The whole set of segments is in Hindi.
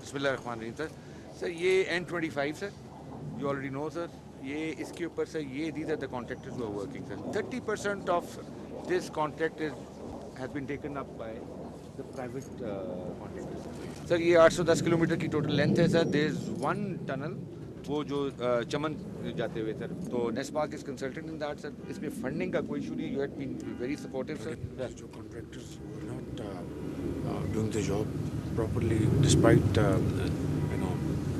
बिस्मिल्लाहिर्रहमानिर्रहीम सर। सर ये N25 sir, you already know sir, ये इसके ऊपर सर ये these are the contractors who are working sir. 30% of this contract has been taken up by the private contractors. Sir ये 810 किलोमीटर की टोटल लेंथ है sir. There is one tunnel वो जो चमन जाते हुए सर, तो NESPAK is consultant in that sir. इसमें फंडिंग का कोई इशू नहीं. You had been very supportive sir. जो contractors were not doing the job properly, despite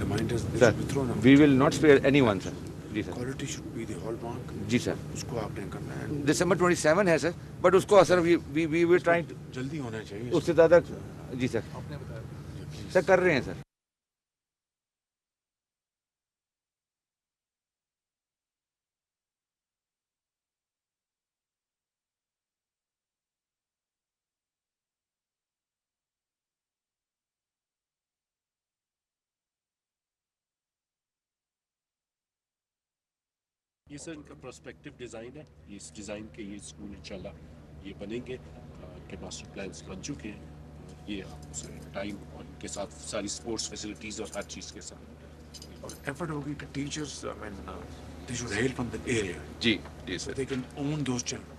reminders, they should be thrown out. We will not spare anyone sir. जी sir. Quality should be the hallmark. जी सर. उसको आपने करना है. December 27 है सर, बट उसको sir we were trying to जल्दी होना चाहिए. उससे ज़्यादा जी सर. आपने बताया सर कर रहे हैं सर. ये सर इनका प्रोस्पेक्टिव डिज़ाइन है. ये इस डिज़ाइन के ये स्कूल इंशाल्लाह ये बनेंगे. के मास्टर प्लान्स बन चुके हैं. ये टाइम और इनके साथ सारी स्पोर्ट्स फैसिलिटीज़ और हर चीज़ के साथ. और एफर्ट होगी कि teachers, I mean, they should hail from the area. जी जी So sir. they can own those children.